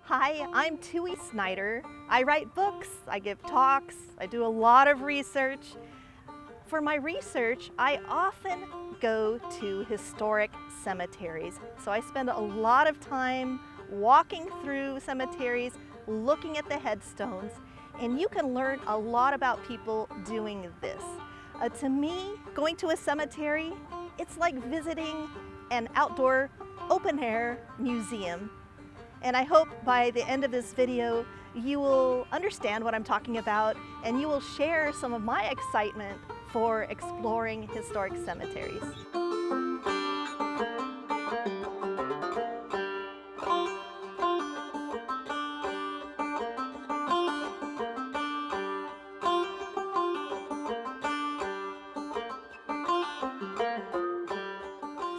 Hi, I'm Tui Snider. I write books, I give talks, I do a lot of research. For my research, I often go to historic cemeteries. So I spend a lot of time walking through cemeteries, looking at the headstones, and you can learn a lot about people doing this. To me, going to a cemetery, it's like visiting an outdoor open-air museum. And I hope by the end of this video, you will understand what I'm talking about and you will share some of my excitement for exploring historic cemeteries.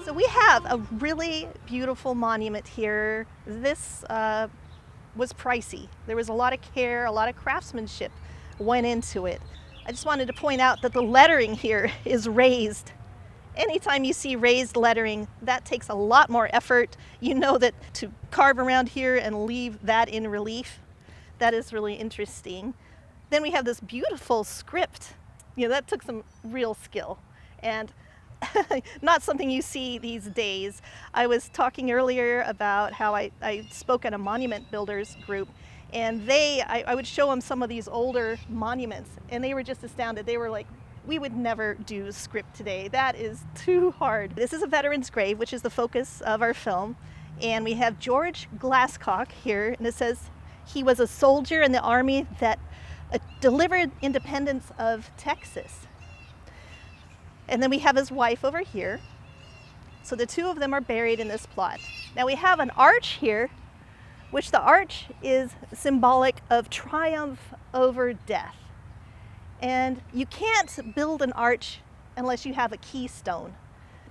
So we have a really beautiful monument here. This was pricey. There was a lot of care, a lot of craftsmanship went into it. I just wanted to point out that the lettering here is raised. Anytime you see raised lettering, that takes a lot more effort. You know that to carve around here and leave that in relief, that is really interesting. Then we have this beautiful script. You know, that took some real skill and not something you see these days. I was talking earlier about how I spoke at a monument builders group, and I would show them some of these older monuments, and they were just astounded. They were like, we would never do script today. That is too hard. This is a veteran's grave, which is the focus of our film, and we have George Glasscock here, and it says he was a soldier in the army that delivered independence of Texas. And then we have his wife over here. So the two of them are buried in this plot. Now we have an arch here, which the arch is symbolic of triumph over death. And you can't build an arch unless you have a keystone.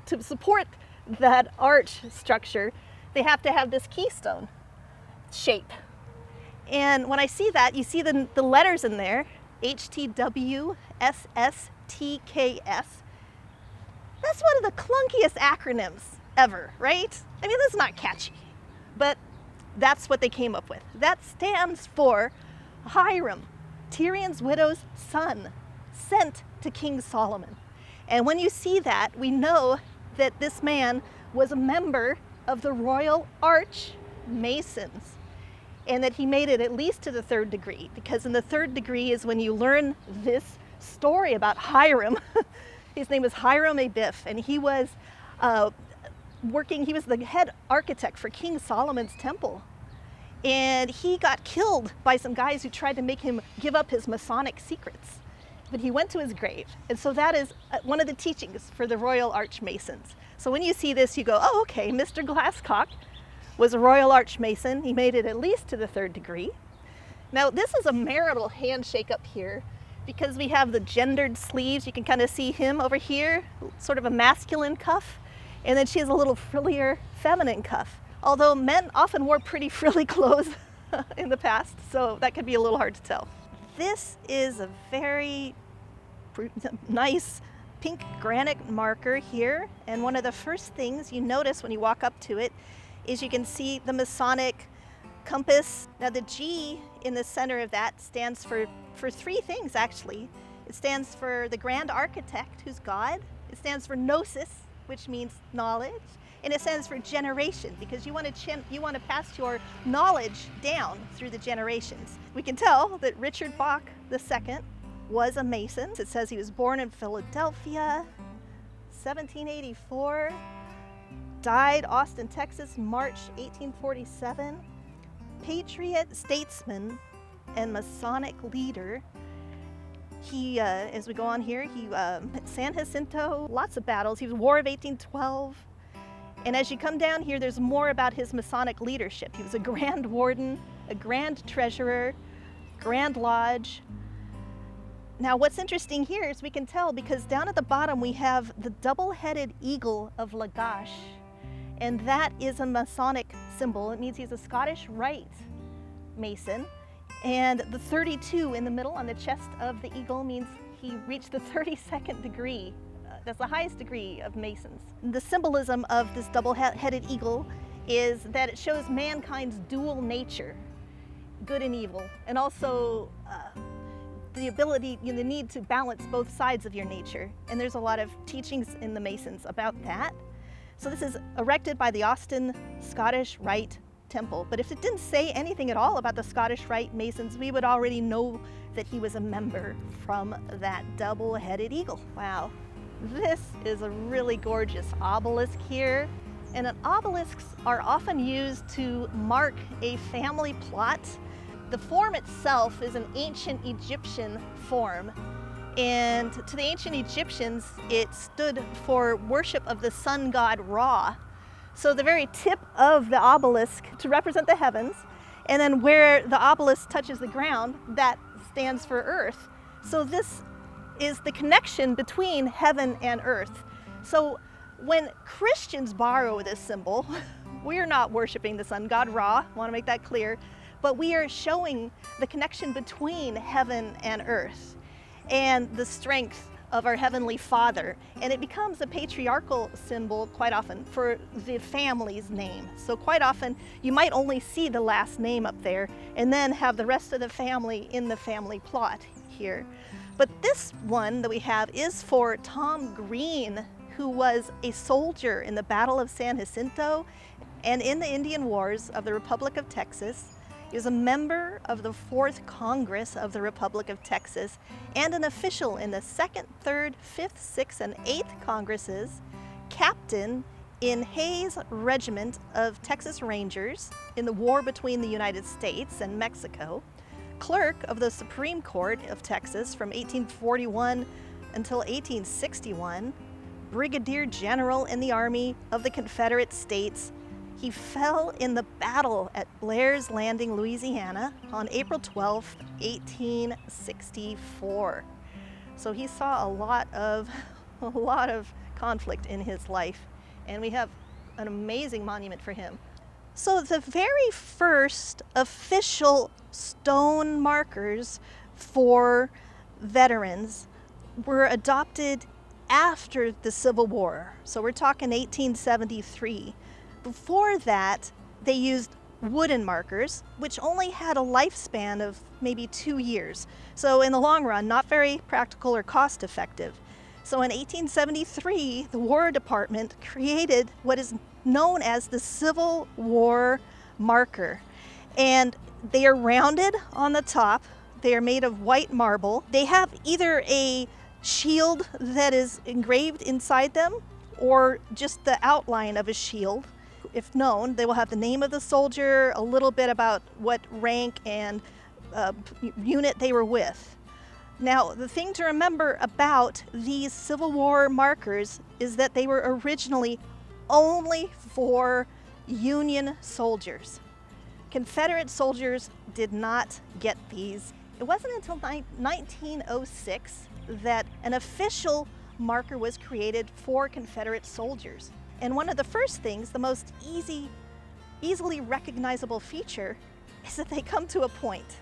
To support that arch structure, they have to have this keystone shape. And when I see that, you see the letters in there, HTWSSTKS. That's one of the clunkiest acronyms ever, right? I mean, that's not catchy, but that's what they came up with. That stands for Hiram, Tyrion's widow's son, sent to King Solomon. And when you see that, we know that this man was a member of the Royal Arch Masons, and that he made it at least to the 3rd degree, because in the 3rd degree is when you learn this story about Hiram. His name was Hiram Abiff, and he was he was the head architect for King Solomon's temple. And he got killed by some guys who tried to make him give up his Masonic secrets. But he went to his grave. And so that is one of the teachings for the Royal Arch Masons. So when you see this, you go, oh, okay, Mr. Glasscock was a Royal Arch Mason. He made it at least to the 3rd degree. Now, this is a marital handshake up here, because we have the gendered sleeves. You can kind of see him over here, sort of a masculine cuff, and then she has a little frillier feminine cuff. Although men often wore pretty frilly clothes in the past, so that could be a little hard to tell. This is a very nice pink granite marker here, and one of the first things you notice when you walk up to it is you can see the Masonic compass. Now the G in the center of that stands for 3 things, actually. It stands for the grand architect, who's God. It stands for gnosis, which means knowledge. And it stands for generation, because you want to pass your knowledge down through the generations. We can tell that Richard Bach II was a Mason. It says he was born in Philadelphia, 1784, died Austin, Texas, March 1847. Patriot, statesman, and Masonic leader. He, as we go on here, San Jacinto, lots of battles. He was War of 1812. And as you come down here, there's more about his Masonic leadership. He was a Grand Warden, a Grand Treasurer, Grand Lodge. Now what's interesting here is we can tell, because down at the bottom we have the double-headed eagle of Lagash. And that is a Masonic symbol. It means he's a Scottish Rite Mason. And the 32 in the middle on the chest of the eagle means he reached the 32nd degree. That's the highest degree of Masons. The symbolism of this double-headed eagle is that it shows mankind's dual nature. good and evil, and also the ability, the need to balance both sides of your nature. And there's a lot of teachings in the Masons about that. So this is erected by the Austin Scottish Rite Temple. But if it didn't say anything at all about the Scottish Rite Masons, we would already know that he was a member from that double-headed eagle. Wow, this is a really gorgeous obelisk here. And obelisks are often used to mark a family plot. The form itself is an ancient Egyptian form. And to the ancient Egyptians, it stood for worship of the sun god Ra. So the very tip of the obelisk to represent the heavens, and then where the obelisk touches the ground, that stands for earth. So this is the connection between heaven and earth. So when Christians borrow this symbol, we're not worshiping the sun god Ra, I want to make that clear, but we are showing the connection between heaven and earth and the strength of our Heavenly Father. And it becomes a patriarchal symbol quite often for the family's name. So quite often you might only see the last name up there and then have the rest of the family in the family plot here. But this one that we have is for Tom Green, who was a soldier in the Battle of San Jacinto and in the Indian Wars of the Republic of Texas. He was a member of the 4th Congress of the Republic of Texas and an official in the 2nd, 3rd, 5th, 6th, and 8th Congresses, captain in Hayes Regiment of Texas Rangers in the war between the United States and Mexico, clerk of the Supreme Court of Texas from 1841 until 1861, brigadier general in the Army of the Confederate States. He fell in the battle at Blair's Landing, Louisiana on April 12, 1864. So he saw a lot of conflict in his life, and we have an amazing monument for him. So the very first official stone markers for veterans were adopted after the Civil War. So we're talking 1873. Before that, they used wooden markers, which only had a lifespan of maybe 2 years. So in the long run, not very practical or cost effective. So in 1873, the War Department created what is known as the Civil War marker. And they are rounded on the top. They are made of white marble. They have either a shield that is engraved inside them or just the outline of a shield. If known, they will have the name of the soldier, a little bit about what rank and unit they were with. Now, the thing to remember about these Civil War markers is that they were originally only for Union soldiers. Confederate soldiers did not get these. It wasn't until 1906 that an official marker was created for Confederate soldiers. And one of the first things, the most easily recognizable feature, is that they come to a point.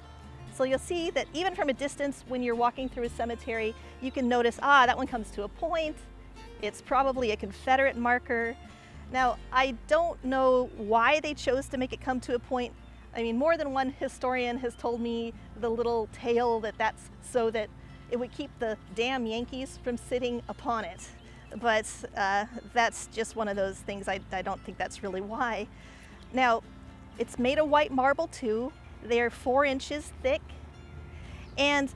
So you'll see that even from a distance when you're walking through a cemetery, you can notice, that one comes to a point. It's probably a Confederate marker. Now, I don't know why they chose to make it come to a point. I mean, more than one historian has told me the little tale that that's so that it would keep the damn Yankees from sitting upon it. But that's just one of those things. I don't think that's really why. Now, it's made of white marble too. They're 4 inches thick. And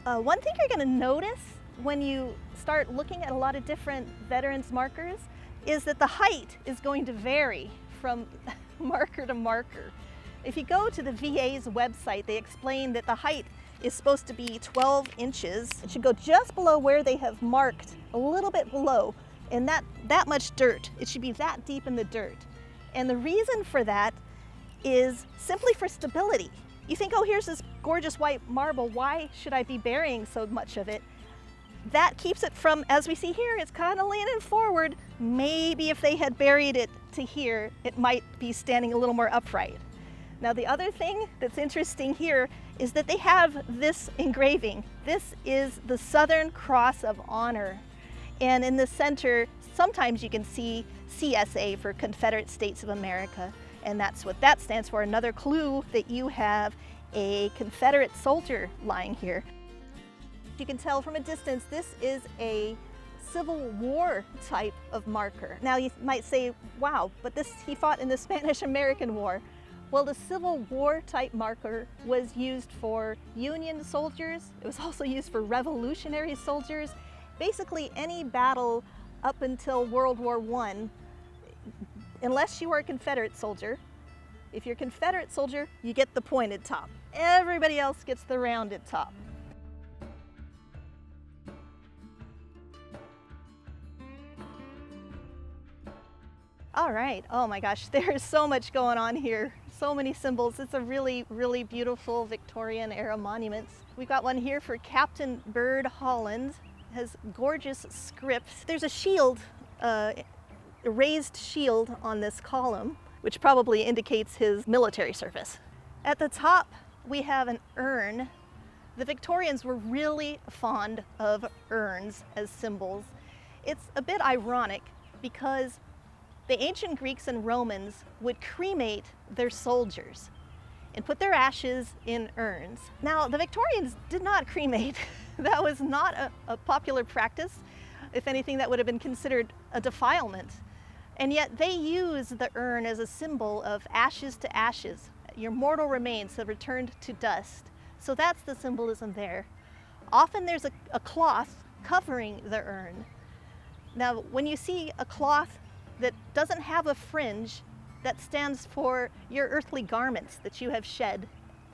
one thing you're going to notice when you start looking at a lot of different veterans markers is that the height is going to vary from marker to marker. If you go to the VA's website, they explain that the height is supposed to be 12 inches. It should go just below where they have marked, a little bit below, and that much dirt. It should be that deep in the dirt. And the reason for that is simply for stability. You think, here's this gorgeous white marble, why should I be burying so much of it? That keeps it from, as we see here, it's kind of leaning forward. Maybe if they had buried it to here, it might be standing a little more upright. Now, the other thing that's interesting here is that they have this engraving. This is the Southern Cross of Honor. And in the center, sometimes you can see CSA for Confederate States of America. And that's what that stands for. Another clue that you have a Confederate soldier lying here. You can tell from a distance this is a Civil War type of marker. Now you might say, wow, but he fought in the Spanish-American War. Well, the Civil War type marker was used for Union soldiers. It was also used for Revolutionary soldiers. Basically any battle up until World War I, unless you were a Confederate soldier. If you're a Confederate soldier, you get the pointed top. Everybody else gets the rounded top. All right, oh my gosh, there's so much going on here. So many symbols. It's a really, really beautiful Victorian era monument. We've got one here for Captain Bird Holland. It has gorgeous script. There's a shield, a raised shield on this column, which probably indicates his military service. At the top, we have an urn. The Victorians were really fond of urns as symbols. It's a bit ironic because the ancient Greeks and Romans would cremate their soldiers and put their ashes in urns. Now, the Victorians did not cremate. That was not a popular practice. If anything, that would have been considered a defilement. And yet they use the urn as a symbol of ashes to ashes. Your mortal remains have returned to dust. So that's the symbolism there. Often there's a cloth covering the urn. Now, when you see a cloth that doesn't have a fringe, that stands for your earthly garments that you have shed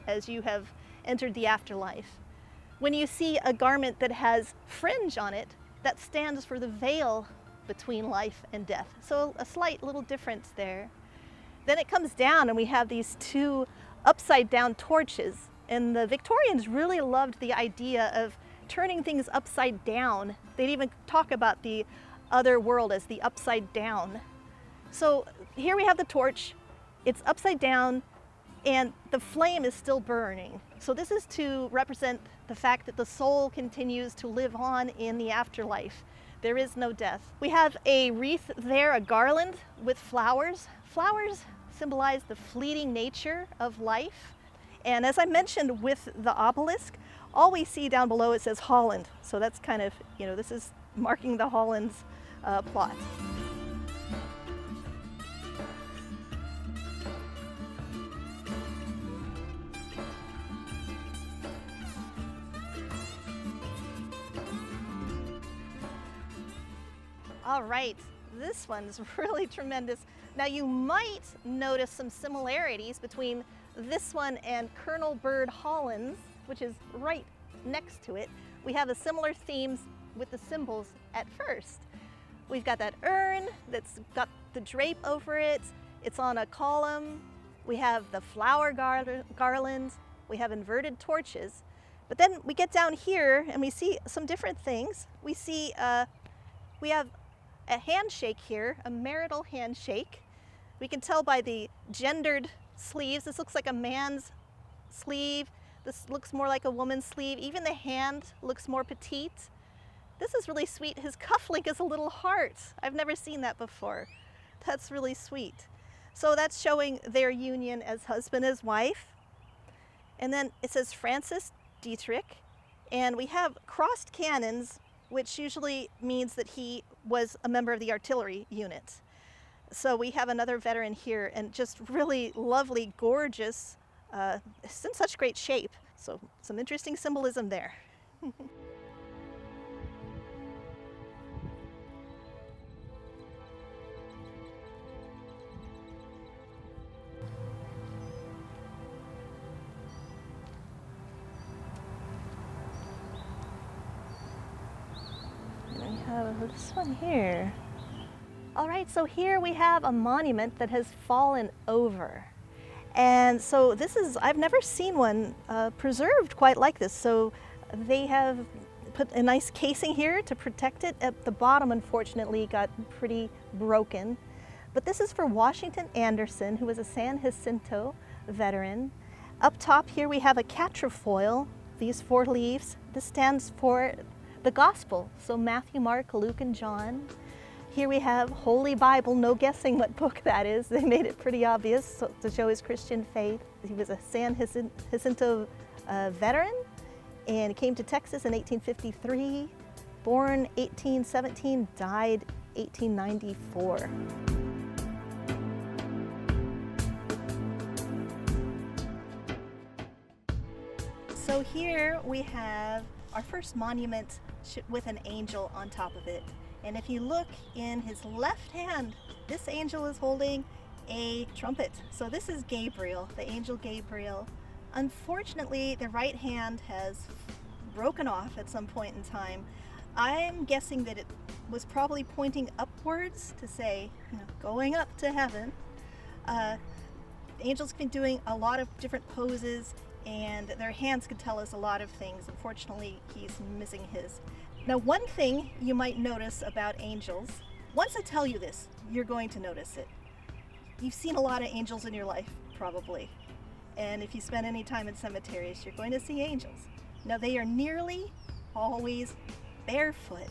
as you have entered the afterlife. When you see a garment that has fringe on it, that stands for the veil between life and death. So a slight little difference there. Then it comes down and we have these two upside down torches. And the Victorians really loved the idea of turning things upside down. They'd even talk about the other world as the upside down. So here we have the torch, it's upside down and the flame is still burning. So this is to represent the fact that the soul continues to live on in the afterlife. There is no death. We have a wreath there, a garland with flowers. Flowers symbolize the fleeting nature of life. And as I mentioned with the obelisk, all we see down below it says Holland. So that's kind of, this is marking the Holland's plot. All right, this one's really tremendous. Now you might notice some similarities between this one and Colonel Bird Holland's, which is right next to it. We have a similar themes with the symbols at first. We've got that urn that's got the drape over it. It's on a column. We have the flower garland. We have inverted torches. But then we get down here and we see some different things. We see, we have a handshake here, a marital handshake. We can tell by the gendered sleeves. This looks like a man's sleeve. This looks more like a woman's sleeve. Even the hand looks more petite. This is really sweet. His cufflink is a little heart. I've never seen that before. That's really sweet. So that's showing their union as husband as wife. And then it says Francis Dietrich. And we have crossed cannons, which usually means that he was a member of the artillery unit. So we have another veteran here, and just really lovely, gorgeous, it's in such great shape. So some interesting symbolism there. We have this one here. All right, so here we have a monument that has fallen over. And so this is, I've never seen one preserved quite like this. So they have put a nice casing here to protect it. At the bottom, unfortunately, got pretty broken. But this is for Washington Anderson, who was a San Jacinto veteran. Up top here we have a quatrefoil, these 4 leaves. This stands for the gospel, so Matthew, Mark, Luke, and John. Here we have Holy Bible, no guessing what book that is. They made it pretty obvious to show his Christian faith. He was a San Jacinto veteran and came to Texas in 1853, born 1817, died 1894. So here we have our first monument with an angel on top of it. And if you look in his left hand, this angel is holding a trumpet. So this is Gabriel, the angel Gabriel. Unfortunately, the right hand has broken off at some point in time. I'm guessing that it was probably pointing upwards to say, going up to heaven. Angels can be doing a lot of different poses, and their hands could tell us a lot of things. Unfortunately, he's missing his. Now, one thing you might notice about angels, once I tell you this, you're going to notice it. You've seen a lot of angels in your life, probably. And if you spend any time in cemeteries, you're going to see angels. Now, they are nearly always barefoot.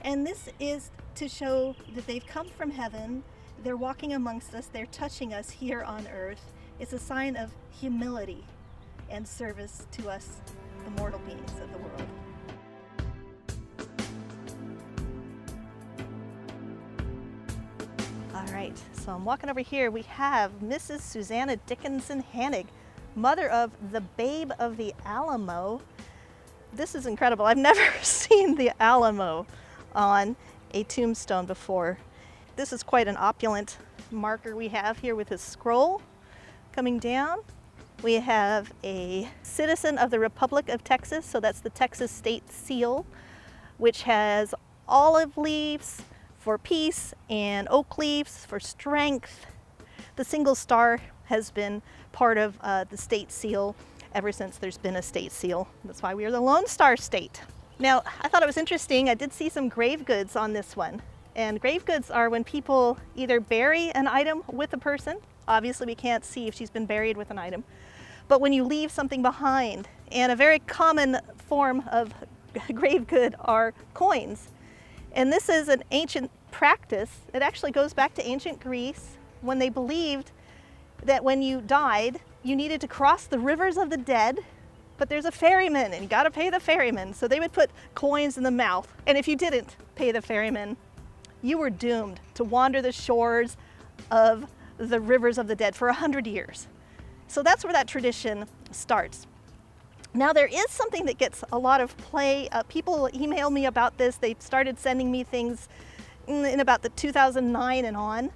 And this is to show that they've come from heaven, they're walking amongst us, they're touching us here on earth. It's a sign of humility and service to us, the mortal beings of the world. All right, so I'm walking over here. We have Mrs. Susanna Dickinson Hanig, mother of the Babe of the Alamo. This is incredible. I've never seen the Alamo on a tombstone before. This is quite an opulent marker we have here with his scroll coming down. We have a citizen of the Republic of Texas, so that's the Texas state seal, which has olive leaves for peace and oak leaves for strength. The single star has been part of the state seal ever since there's been a state seal. That's why we are the Lone Star State. Now, I thought it was interesting. I did see some grave goods on this one. And grave goods are when people either bury an item with a person. Obviously, we can't see if she's been buried with an item. But when you leave something behind, and a very common form of grave good are coins. And this is an ancient practice. It actually goes back to ancient Greece when they believed that when you died, you needed to cross the rivers of the dead, but there's a ferryman and you got to pay the ferryman. So they would put coins in the mouth. And if you didn't pay the ferryman, you were doomed to wander the shores of the rivers of the dead for 100 years. So that's where that tradition starts. Now, there is something that gets a lot of play. People email me about this. They started sending me things in about the 2009 and on,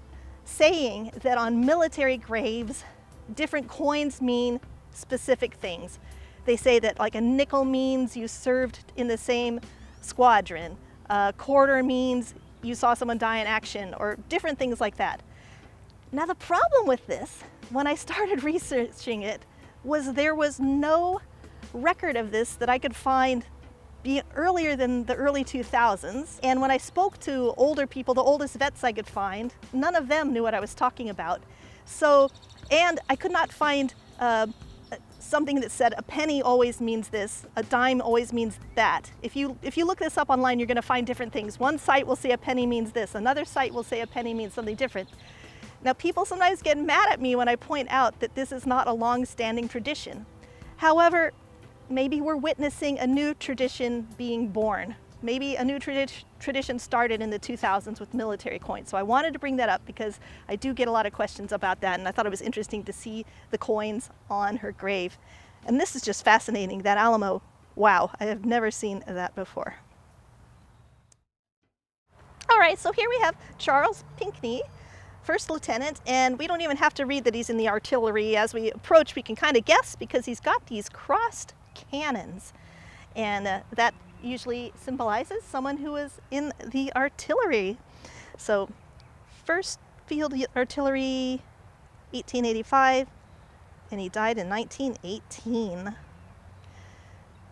saying that on military graves, different coins mean specific things. They say that like a nickel means you served in the same squadron. A quarter means you saw someone die in action, or different things like that. Now, the problem with this, when I started researching it, was there was no record of this that I could find earlier than the early 2000s. And when I spoke to older people, the oldest vets I could find, none of them knew what I was talking about. So, and I could not find something that said a penny always means this, a dime always means that. If you look this up online, you're going to find different things. One site will say a penny means this, another site will say a penny means something different. Now, people sometimes get mad at me when I point out that this is not a long-standing tradition. However, maybe we're witnessing a new tradition being born. Maybe a new tradition started in the 2000s with military coins. So I wanted to bring that up because I do get a lot of questions about that, and I thought it was interesting to see the coins on her grave. And this is just fascinating, that Alamo. Wow, I have never seen that before. All right, so here we have Charles Pinckney, first lieutenant, and we don't even have to read that he's in the artillery. As we approach, we can kind of guess because he's got these crossed cannons, and that usually symbolizes someone who was in the artillery. So, first field artillery, 1885, and he died in 1918.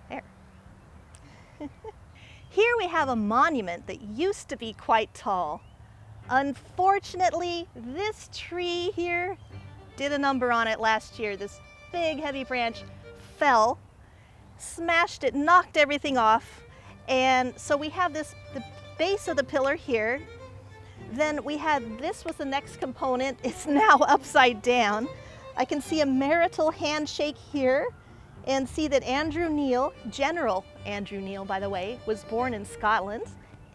There. Here we have a monument that used to be quite tall. Unfortunately, this tree here did a number on it last year. This big heavy branch fell, smashed it, knocked everything off, and so we have this, the base of the pillar here Then we had, this was the next component. It's now upside down. I can see a marital handshake here and see that Andrew Neil, General Andrew Neil, by the way, was born in Scotland.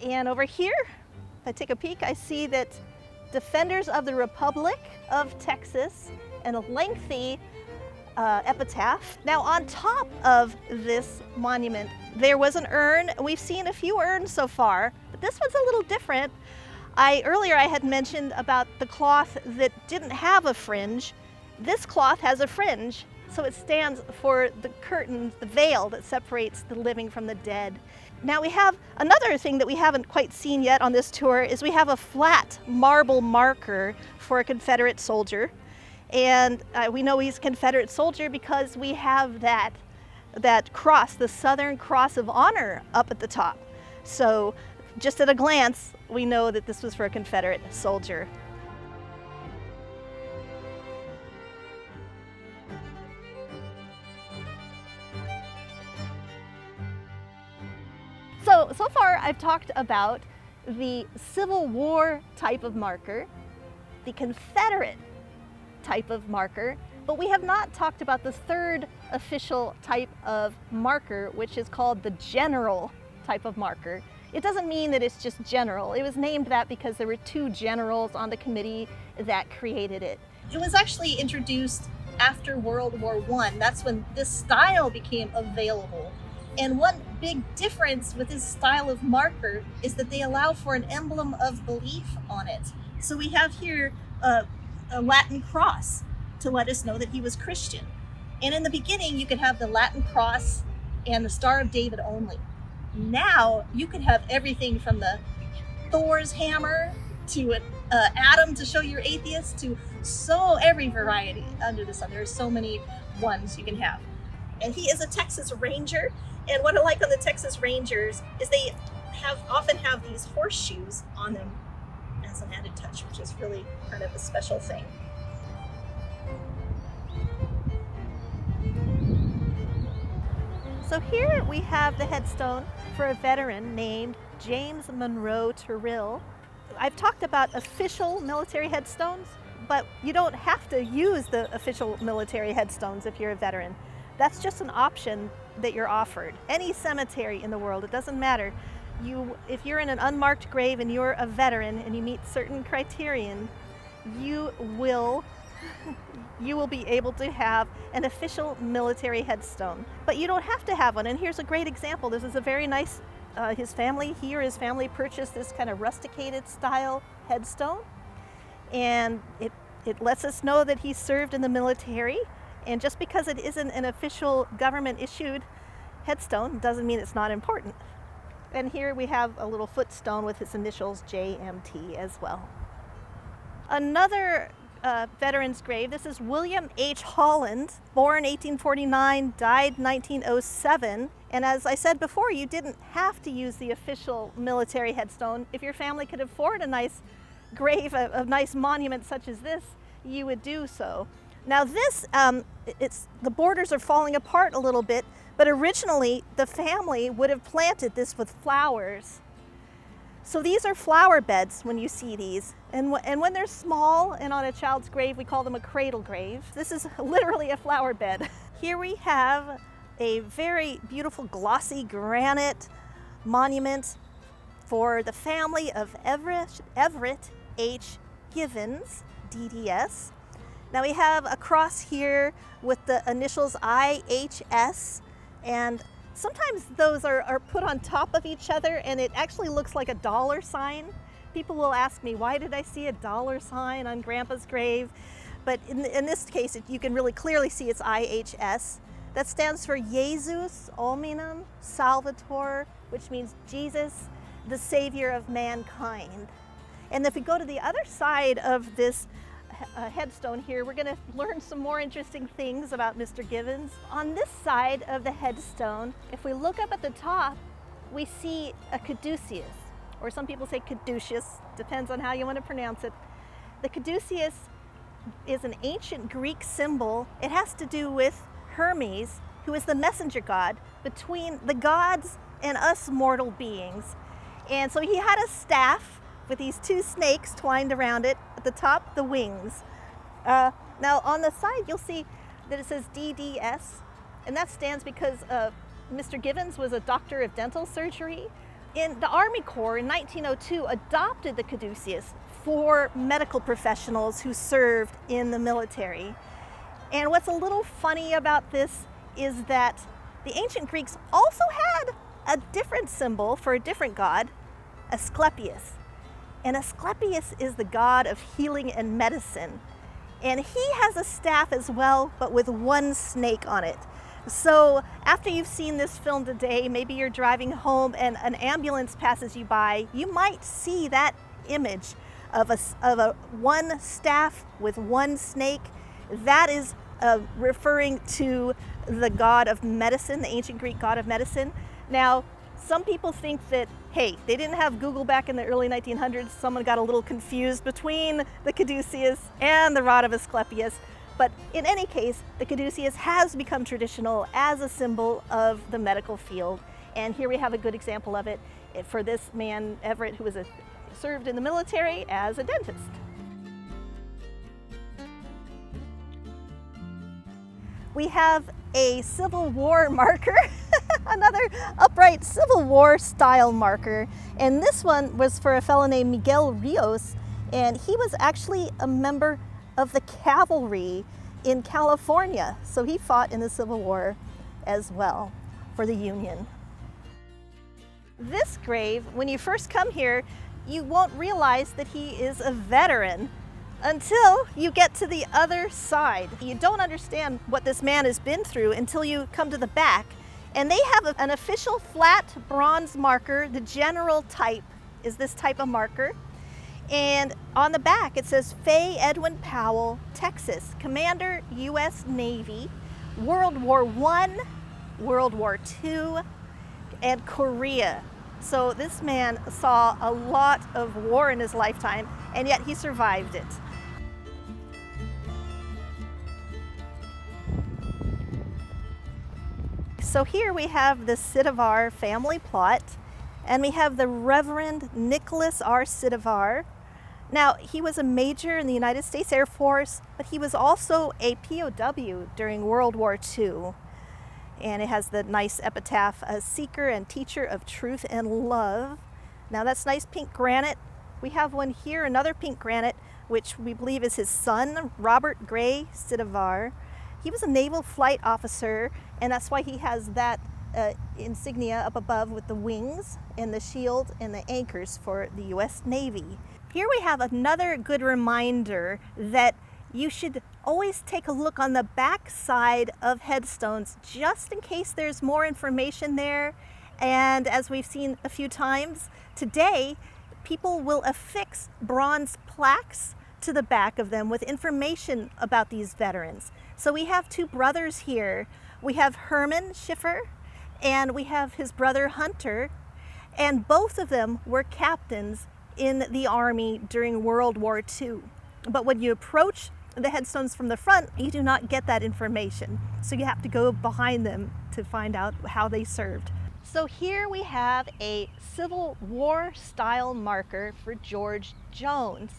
And over here, if I take a peek, I see that Defenders of the Republic of Texas and a lengthy epitaph. Now on top of this monument, there was an urn. We've seen a few urns so far, but this one's a little different. Earlier I had mentioned about the cloth that didn't have a fringe. This cloth has a fringe, so it stands for the curtain, the veil that separates the living from the dead. Now we have another thing that we haven't quite seen yet on this tour is we have a flat marble marker for a Confederate soldier. And we know he's a Confederate soldier because we have that cross, the Southern Cross of Honor, up at the top. So just at a glance, we know that this was for a Confederate soldier. So far I've talked about the Civil War type of marker, the Confederate type of marker, but we have not talked about the third official type of marker, which is called the general type of marker. It doesn't mean that it's just general. It was named that because there were two generals on the committee that created it. It was actually introduced after World War I. That's when this style became available. And one big difference with this style of marker is that they allow for an emblem of belief on it. So we have here a Latin cross to let us know that he was Christian. And in the beginning, you could have the Latin cross and the Star of David only. Now you could have everything from the Thor's hammer to an atom to show you're atheist to every variety under the sun. There are so many ones you can have. And he is a Texas Ranger. And what I like on the Texas Rangers is they often have these horseshoes on them as an added touch, which is really kind of a special thing. So here we have the headstone for a veteran named James Monroe Terrell. I've talked about official military headstones, but you don't have to use the official military headstones if you're a veteran. That's just an option that you're offered. Any cemetery in the world, it doesn't matter. If you're in an unmarked grave and you're a veteran and you meet certain criterion, you will be able to have an official military headstone. But you don't have to have one, and here's a great example. This is a very nice, his family purchased this kind of rusticated style headstone, and it lets us know that he served in the military. And just because it isn't an official government-issued headstone doesn't mean it's not important. And here we have a little footstone with his initials JMT as well. Another veteran's grave, this is William H. Holland, born 1849, died 1907. And as I said before, you didn't have to use the official military headstone. If your family could afford a nice grave, a nice monument such as this, you would do so. Now this, the borders are falling apart a little bit, but originally the family would have planted this with flowers. So these are flower beds when you see these. And when they're small and on a child's grave, we call them a cradle grave. This is literally a flower bed. Here we have a very beautiful glossy granite monument for the family of Everett H. Givens, DDS. Now we have a cross here with the initials IHS, and sometimes those are put on top of each other and it actually looks like a dollar sign. People will ask me, why did I see a dollar sign on Grandpa's grave? But in this case, you can really clearly see it's IHS. That stands for Jesus Hominum Salvator, which means Jesus, the Savior of mankind. And if we go to the other side of this headstone here, we're going to learn some more interesting things about Mr. Givens. On this side of the headstone, if we look up at the top, we see a caduceus, or some people say caduceus, depends on how you want to pronounce it. The caduceus is an ancient Greek symbol. It has to do with Hermes, who is the messenger god between the gods and us mortal beings. And so he had a staff with these two snakes twined around it. At the top, the wings. Now on the side, you'll see that it says DDS, and that stands because Mr. Givens was a doctor of dental surgery. In the Army Corps in 1902 adopted the caduceus for medical professionals who served in the military. And what's a little funny about this is that the ancient Greeks also had a different symbol for a different god, Asclepius. And Asclepius is the god of healing and medicine. And he has a staff as well, but with one snake on it. So after you've seen this film today, maybe you're driving home and an ambulance passes you by, you might see that image of a one staff with one snake. That is referring to the god of medicine, the ancient Greek god of medicine. Now, some people think that, hey, they didn't have Google back in the early 1900s. Someone got a little confused between the caduceus and the rod of Asclepius. But in any case, the caduceus has become traditional as a symbol of the medical field. And here we have a good example of it for this man, Everett, who served in the military as a dentist. We have a Civil War marker, another upright Civil War style marker. And this one was for a fellow named Miguel Rios, and he was actually a member of the cavalry in California. So he fought in the Civil War as well for the Union. This grave, when you first come here, you won't realize that he is a veteran until you get to the other side. You don't understand what this man has been through until you come to the back. And they have an official flat bronze marker. The general type is this type of marker. And on the back it says Faye Edwin Powell, Texas, Commander, U.S. Navy, World War I, World War II, and Korea. So this man saw a lot of war in his lifetime, and yet he survived it. So here we have the Sidivar family plot, and we have the Reverend Nicholas R. Sidivar. Now, he was a major in the United States Air Force, but he was also a POW during World War II. And it has the nice epitaph, a seeker and teacher of truth and love. Now that's nice pink granite. We have one here, another pink granite, which we believe is his son, Robert Gray Sidivar. He was a naval flight officer, and that's why he has that insignia up above with the wings and the shield and the anchors for the U.S. Navy. Here we have another good reminder that you should always take a look on the back side of headstones just in case there's more information there. And as we've seen a few times today, people will affix bronze plaques to the back of them with information about these veterans. So we have two brothers here. We have Herman Schiffer and we have his brother Hunter, and both of them were captains in the Army during World War II. But when you approach the headstones from the front, you do not get that information. So you have to go behind them to find out how they served. So here we have a Civil War style marker for George Jones.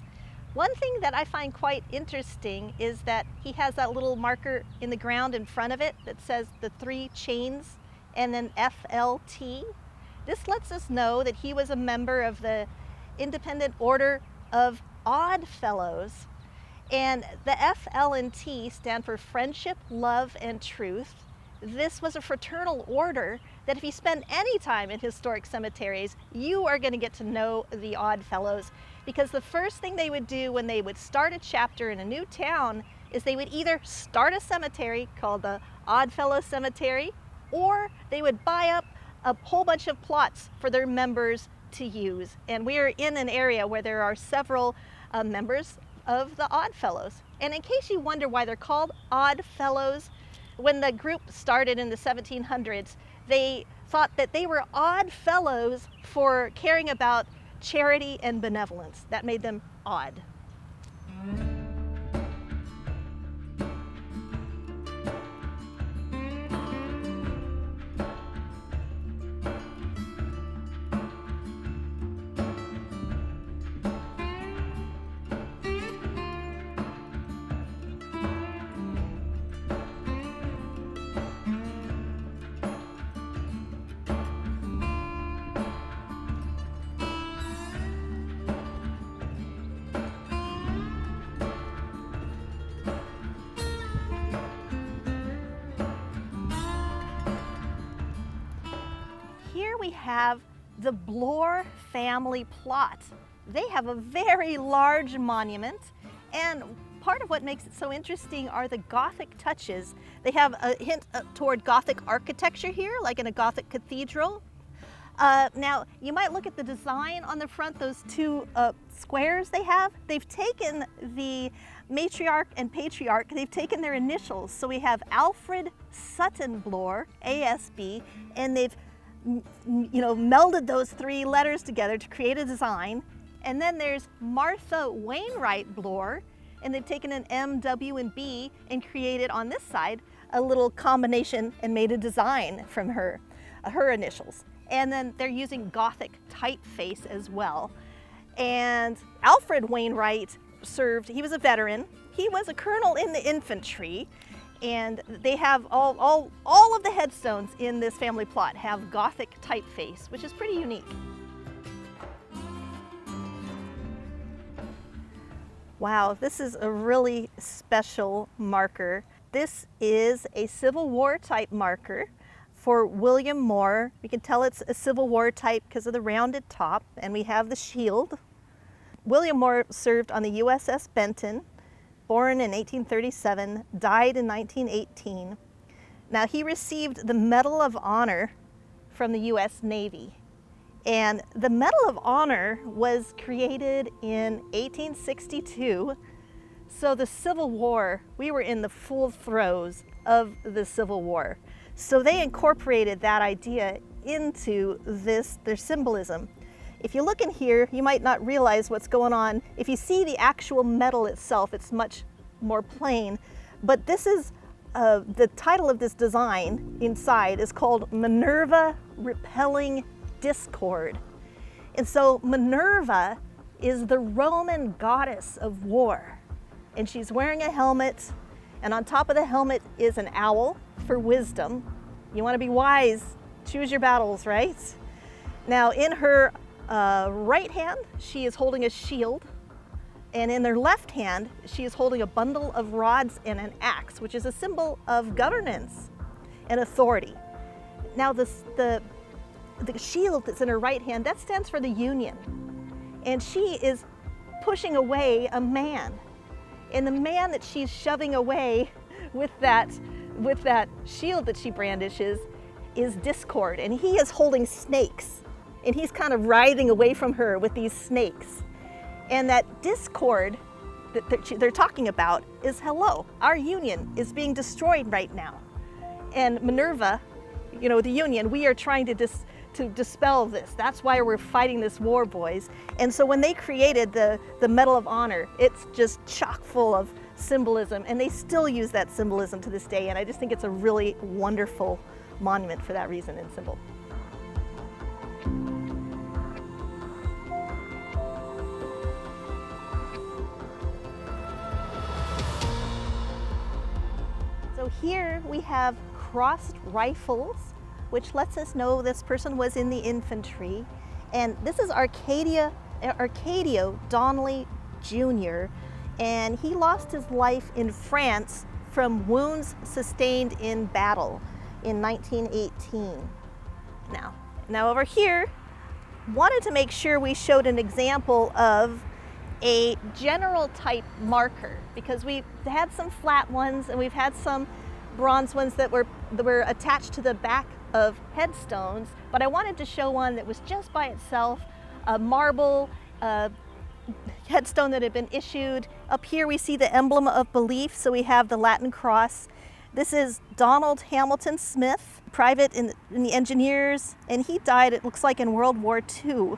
One thing that I find quite interesting is that he has that little marker in the ground in front of it that says the 3 chains and then FLT. This lets us know that he was a member of the Independent Order of Odd Fellows. And the F, L, and T stand for friendship, love, and truth. This was a fraternal order that if you spend any time in historic cemeteries, you are going to get to know the Odd Fellows, because the first thing they would do when they would start a chapter in a new town is they would either start a cemetery called the Odd Fellows Cemetery, or they would buy up a whole bunch of plots for their members to use. And we are in an area where there are several members of the Odd Fellows. And in case you wonder why they're called Odd Fellows, when the group started in the 1700s, they thought that they were odd fellows for caring about charity and benevolence. That made them odd. have the Bloor family plot. They have a very large monument, and part of what makes it so interesting are the Gothic touches. They have a hint toward Gothic architecture here, like in a Gothic cathedral. Now, you might look at the design on the front, those two squares they have. They've taken the matriarch and patriarch, they've taken their initials. So we have Alfred Sutton Bloor, ASB, and they've melded those three letters together to create a design. And then there's Martha Wainwright Bloor, and they've taken an M, W, and B and created on this side a little combination and made a design from her initials. And then they're using Gothic typeface as well. And Alfred Wainwright he was a veteran. He was a colonel in the infantry, and they have all of the headstones in this family plot have Gothic typeface, which is pretty unique. Wow, this is a really special marker. This is a Civil War type marker for William Moore. We can tell it's a Civil War type because of the rounded top, and we have the shield. William Moore served on the USS Benton, born in 1837, died in 1918. Now, he received the Medal of Honor from the US Navy. And the Medal of Honor was created in 1862. So the Civil War, we were in the full throes of the Civil War. So they incorporated that idea into their symbolism. If you look in here, you might not realize what's going on. If you see the actual medal itself, it's much more plain. But this is, the title of this design inside is called Minerva Repelling Discord. And so Minerva is the Roman goddess of war. And she's wearing a helmet, and on top of the helmet is an owl for wisdom. You want to be wise, choose your battles, right? Now, in her right hand, she is holding a shield, and in her left hand, she is holding a bundle of rods and an axe, which is a symbol of governance and authority. Now, the shield that's in her right hand, that stands for the Union, and she is pushing away a man, and the man that she's shoving away with that shield that she brandishes is Discord, and he is holding snakes. And he's kind of writhing away from her with these snakes. And that discord that they're talking about is, hello, our union is being destroyed right now. And Minerva, the union, we are trying to dispel this. That's why we're fighting this war, boys. And so when they created the Medal of Honor, it's just chock full of symbolism, and they still use that symbolism to this day. And I just think it's a really wonderful monument for that reason and symbol. So here we have crossed rifles, which lets us know this person was in the infantry. And this is Arcadio Donnelly Jr., and he lost his life in France from wounds sustained in battle in 1918. Now over here, wanted to make sure we showed an example of a general type marker, because we've had some flat ones and we've had some bronze ones that were attached to the back of headstones, but I wanted to show one that was just by itself, a marble headstone that had been issued. Up here we see the emblem of belief, so we have the Latin cross. This is Donald Hamilton Smith, private in the engineers, and he died, it looks like, in World War II.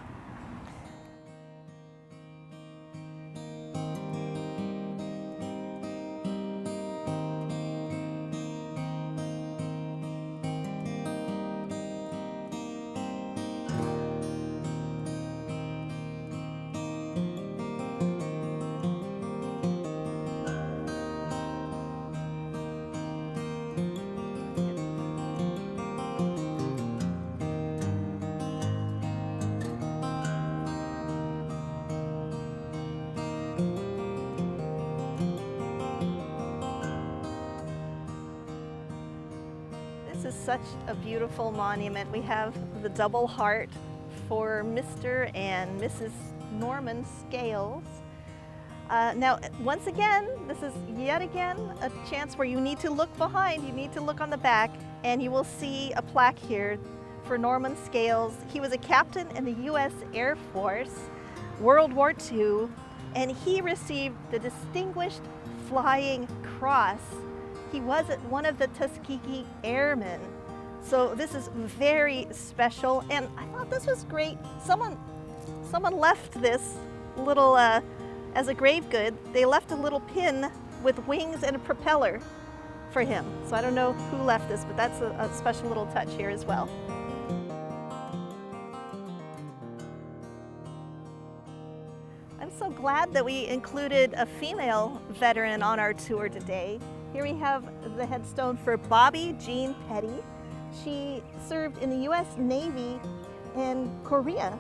such a beautiful monument. We have the double heart for Mr. and Mrs. Norman Scales. Now, once again, this is yet again a chance where you need to look behind, you need to look on the back, and you will see a plaque here for Norman Scales. He was a captain in the U.S. Air Force, World War II, and he received the Distinguished Flying Cross. He was one of the Tuskegee Airmen. So this is very special, and I thought this was great. Someone left this little, as a grave good, they left a little pin with wings and a propeller for him. So I don't know who left this, but that's a special little touch here as well. I'm so glad that we included a female veteran on our tour today. Here we have the headstone for Bobby Jean Petty. She served in the U.S. Navy in Korea.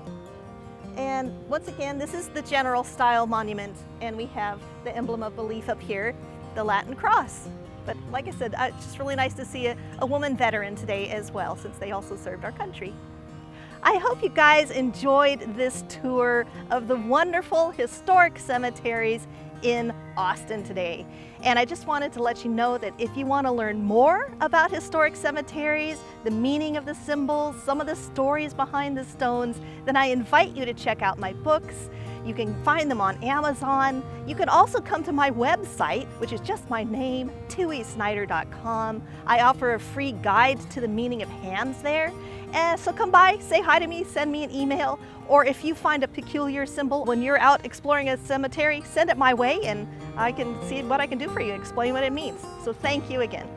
And once again, this is the general style monument, and we have the emblem of belief up here, the Latin cross. But like I said, it's just really nice to see a woman veteran today as well, since they also served our country. I hope you guys enjoyed this tour of the wonderful historic cemeteries in Austin today. And I just wanted to let you know that if you want to learn more about historic cemeteries, the meaning of the symbols, some of the stories behind the stones, then I invite you to check out my books. You can find them on Amazon. You can also come to my website, which is just my name, tuisnider.com. I offer a free guide to the meaning of hands there. So come by, say hi to me, send me an email, or if you find a peculiar symbol when you're out exploring a cemetery, send it my way and I can see what I can do for you, explain what it means. So thank you again.